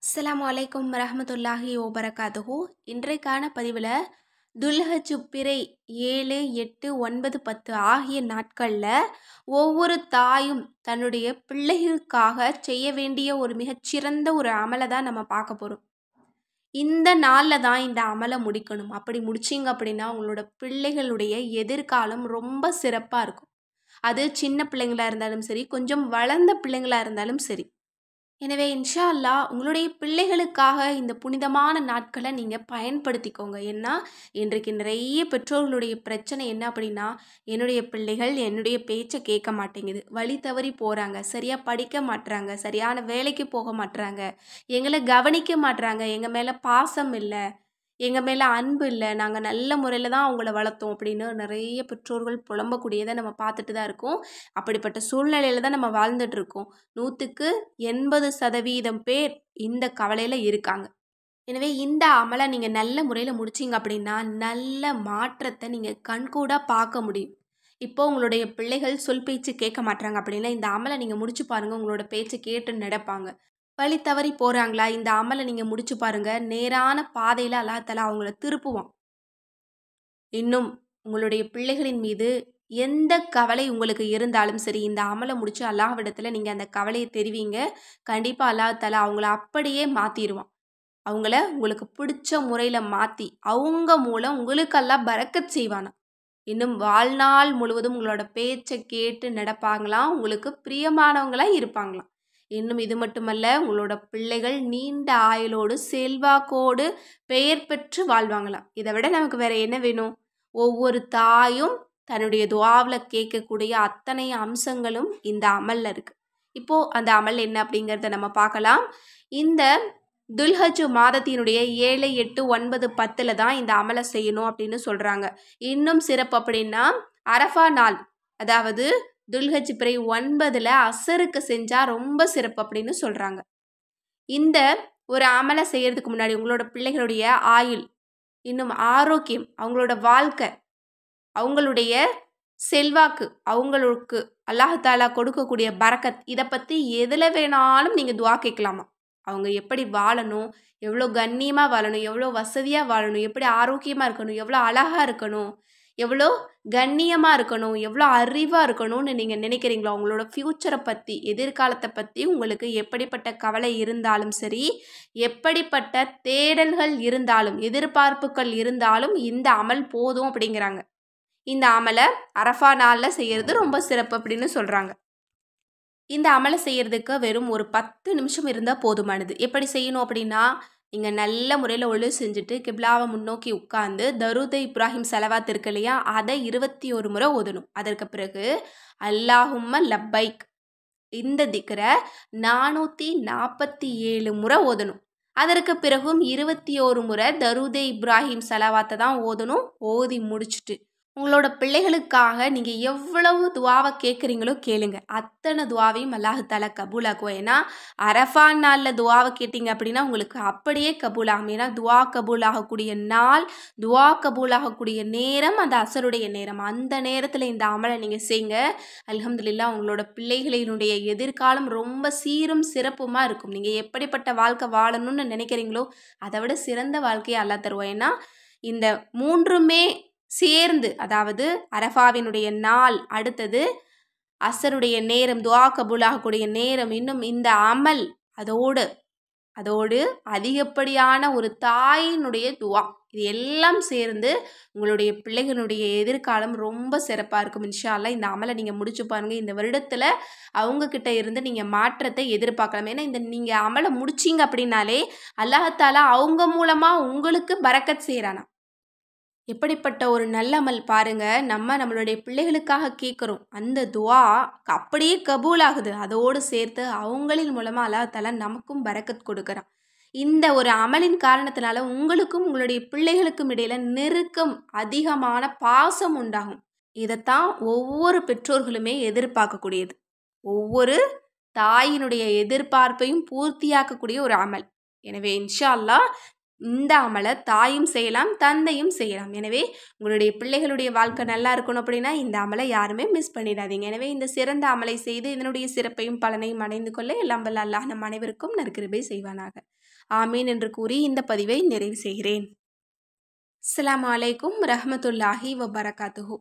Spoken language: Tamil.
அஸ்ஸலாமு அலைக்கும் வரஹ்மத்துல்லாஹி வபரகாத்துஹு. இன்றைக்கான பதிவில் துல்ஹஜ் பிறை 7, 8, 9, 10 ஆகிய நாட்களில் ஒவ்வொரு தாயும் தன்னுடைய பிள்ளைகளுக்காக செய்ய வேண்டிய ஒரு மிகச்சிறந்த ஒரு அமலை தான் நம்ம பார்க்க போகிறோம். இந்த நாளில் தான் இந்த அமலை முடிக்கணும். அப்படி முடிச்சிங்க அப்படின்னா உங்களோட பிள்ளைகளுடைய எதிர்காலம் ரொம்ப சிறப்பாக இருக்கும். அது சின்ன பிள்ளைங்களா இருந்தாலும் சரி, கொஞ்சம் வளர்ந்த பிள்ளைங்களா இருந்தாலும் சரி. எனவே இன்ஷா அல்லாஹ் உங்களுடைய பிள்ளைகளுக்காக இந்த புனிதமான நாட்களை நீங்கள் பயன்படுத்திக்கோங்க. ஏன்னா இன்றைக்கு நிறைய பெற்றோர்களுடைய பிரச்சனை என்ன அப்படின்னா, என்னுடைய பிள்ளைகள் என்னுடைய பேச்சை கேட்க மாட்டேங்குது, வழி தவறி போகிறாங்க, சரியாக படிக்க மாட்றாங்க, சரியான வேலைக்கு போக மாட்றாங்க, எங்களை கவனிக்க மாட்றாங்க, எங்கள் மேலே பாசம் இல்லை, எங்கள் மேலே அன்பு இல்லை, நாங்கள் நல்ல முறையில் தான் அவங்கள வளர்த்தோம் அப்படின்னு நிறைய பெற்றோர்கள் புலம்பக்கூடியதை நம்ம பார்த்துட்டு தான் இருக்கோம். அப்படிப்பட்ட சூழ்நிலையில் தான் நம்ம வாழ்ந்துட்டுருக்கோம். 100க்கு 80% பேர் இந்த கவலையில் இருக்காங்க. எனவே இந்த அமலை நீங்கள் நல்ல முறையில் முடிச்சிங்க அப்படின்னா நல்ல மாற்றத்தை நீங்கள் கண்கூடாக பார்க்க முடியும். இப்போ உங்களுடைய பிள்ளைகள் சொல் பேச்சு கேட்க மாட்டாங்க அப்படின்னா இந்த அமலை நீங்கள் முடிச்சு பாருங்கள், உங்களோட பேச்சை கேட்டு நடப்பாங்க. வழி தவறி போகிறாங்களா, இந்த அமலை நீங்கள் முடிச்சு பாருங்கள், நேரான பாதையில் அல்லாஹ் தஆலா அவங்கள திருப்புவான். இன்னும் உங்களுடைய பிள்ளைகளின் மீது எந்த கவலை உங்களுக்கு இருந்தாலும் சரி, இந்த அமலை முடிச்சு அல்லாஹ்விடத்தில் நீங்கள் அந்த கவலையை தெரிவிங்க. கண்டிப்பாக அல்லாஹ் தஆலா அவங்கள அப்படியே மாற்றிடுவான். அவங்கள உங்களுக்கு பிடிச்ச முறையில் மாற்றி அவங்க மூலம் உங்களுக்கு அல்லாஹ் பரக்கத் செய்வானா. இன்னும் வாழ்நாள் முழுவதும் உங்களோட பேச்சை கேட்டு நடப்பாங்களாம், உங்களுக்கு பிரியமானவங்களாக இருப்பாங்களாம். இன்னும் இது மட்டுமல்ல, உங்களோட பிள்ளைகள் நீண்ட ஆயுளோடு செல்வாக்கோடு பெயர் பெற்று வாழ்வாங்களாம். இதை விட நமக்கு வேற என்ன வேணும்? ஒவ்வொரு தாயும் தன்னுடைய துஆவில் கேட்கக்கூடிய அத்தனை அம்சங்களும் இந்த அமலில் இருக்குது. இப்போது அந்த அமல் என்ன அப்படிங்கிறத நம்ம பார்க்கலாம். இந்த துல்ஹஜ் மாதத்தினுடைய 7, 8, 9, 10 தான் இந்த அமலை செய்யணும் அப்படின்னு சொல்கிறாங்க. இன்னும் சிறப்பு அப்படின்னா அரஃபா நாள், அதாவது துல்ஹஜ் பிறை 9 அசருக்கு செஞ்சால் ரொம்ப சிறப்பு அப்படின்னு சொல்கிறாங்க. இந்த ஒரு அமலை செய்கிறதுக்கு முன்னாடி உங்களோட பிள்ளைகளுடைய ஆயுள், இன்னும் ஆரோக்கியம், அவங்களோட வாழ்க்கை, அவங்களுடைய செல்வாக்கு, அவங்களுக்கு அல்லாஹ் தஆலா கொடுக்கக்கூடிய பரக்கத், இதை பற்றி எதில் வேணாலும் நீங்கள் துஆ கேட்கலாமா. அவங்க எப்படி வாழணும், எவ்வளோ கண்ணியமாக வாழணும், எவ்வளோ வசதியாக வாழணும், எப்படி ஆரோக்கியமாக இருக்கணும், எவ்வளோ அழகாக இருக்கணும், எவ்வளோ கண்ணியமாக இருக்கணும், எவ்வளோ அறிவாக இருக்கணும்னு நீங்கள் நினைக்கிறீங்களோ, அவங்களோட ஃப்யூச்சரை பற்றி, எதிர்காலத்தை பற்றி உங்களுக்கு எப்படிப்பட்ட கவலை இருந்தாலும் சரி, எப்படிப்பட்ட தேடல்கள் இருந்தாலும், எதிர்பார்ப்புகள் இருந்தாலும் இந்த அமல் போதும் அப்படிங்கிறாங்க. இந்த அமலை அரஃபா நாளில் செய்கிறது ரொம்ப சிறப்பு அப்படின்னு சொல்கிறாங்க. இந்த அமலை செய்கிறதுக்கு வெறும் ஒரு 10 நிமிஷம் இருந்தால் போதுமானது. எப்படி செய்யணும் அப்படின்னா, நீங்கள் நல்ல முறையில் ஒழு செஞ்சுட்டு கிப்லாவை முன்னோக்கி உட்காந்து தரூத் இப்ராஹிம் ஸலவாத் இருக்கு இல்லையா, அதை 21 முறை ஓதணும். அதற்கு பிறகு அல்லாஹும்ம லப்பைக் இந்த திக்ரை 447 முறை ஓதணும். அதற்கு பிறகும் 21 முறை தரூத் இப்ராஹிம் ஸலவாத்தை தான் ஓதணும். ஓதி முடிச்சுட்டு உங்களோட பிள்ளைகளுக்காக நீங்கள் எவ்வளவு துஆவை கேட்குறீங்களோ கேளுங்க. அத்தனை துஆவையும் அல்லாஹ் தஆலா கபூலாக்குவோம். ஏன்னா அரஃபா நாளில் துஆவை கேட்டிங்க அப்படின்னா உங்களுக்கு அப்படியே கபூலாகும். ஏன்னா துஆ கபூலாகக்கூடிய நாள், துஆ கபூலாகக்கூடிய நேரம் அந்த அசருடைய நேரம். அந்த நேரத்தில் இந்த அமலை நீங்கள் செய்யுங்க. அல்ஹம்துலில்லாஹ் உங்களோட பிள்ளைகளினுடைய எதிர்காலம் ரொம்ப சீரும் சிறப்புமாக இருக்கும். நீங்கள் எப்படிப்பட்ட வாழ்க்கை வாழணும்னு நினைக்கிறீங்களோ அதை விட சிறந்த வாழ்க்கையை அல்லாஹ் தருவோம். ஏன்னா இந்த மூன்றுமே சேர்ந்து, அதாவது அரஃபாவினுடைய நாள், அடுத்தது அசருடைய நேரம், துஆ கபூலாகக்கூடிய நேரம், இன்னும் இந்த அமல், அதோடு அதிகப்படியான ஒரு தாயினுடைய துஆ, இது எல்லாம் சேர்ந்து உங்களுடைய பிள்ளைகளுடைய எதிர்காலம் ரொம்ப சிறப்பாக இருக்கும். இன்ஷா அல்லாஹ் இந்த அமலை நீங்கள் முடிச்சு பாருங்கள். இந்த வருடத்தில் அவங்கக்கிட்ட இருந்து நீங்கள் மாற்றத்தை எதிர்பார்க்கலாம். ஏன்னா இந்த நீங்கள் அமலை முடிச்சிங்க அப்படின்னாலே அல்லாஹ் தஆலா அவங்க மூலமாக உங்களுக்கு பரக்கத் செய்கிறானா. எப்படிப்பட்ட ஒரு நல்ல அமல் பாருங்க. நம்மளுடைய பிள்ளைகளுக்காக கேட்குறோம், அந்த துஆ அப்படியே கபூல் ஆகுது. அதோடு சேர்த்து அவங்களின் மூலமாக அல்லாஹ் தஆலா நமக்கும் பரக்கத் கொடுக்குறான். இந்த ஒரு அமலின் காரணத்தினால உங்களுக்கும் உங்களுடைய பிள்ளைகளுக்கும் இடையில நெருக்கம், அதிகமான பாசம் உண்டாகும். இதைத்தான் ஒவ்வொரு பெற்றோர்களுமே எதிர்பார்க்கக்கூடியது. ஒவ்வொரு தாயினுடைய எதிர்பார்ப்பையும் பூர்த்தியாக்கக்கூடிய ஒரு அமல். எனவே இன்ஷா அல்லாஹ் இந்த அமலை தாயும் செய்யலாம், தந்தையும் செய்யலாம். எனவே உங்களுடைய பிள்ளைகளுடைய வாழ்க்கை நல்லா இருக்கணும் அப்படின்னா இந்த அமலை யாருமே மிஸ் பண்ணிடாதீங்க. எனவே இந்த சிறந்த அமலை செய்து இதனுடைய சிறப்பையும் பலனையும் அடைந்து கொள்ள எல்லாம் வல்ல அல்லாஹ் நம் அனைவருக்கும் நற்கிருபை செய்வானாக. ஆமீன் என்று கூறி இந்த பதிவை நிறைவு செய்கிறேன். அஸ்ஸலாமு அலைக்கும் ரஹ்மத்துல்லாஹி வபரகாத்துஹு.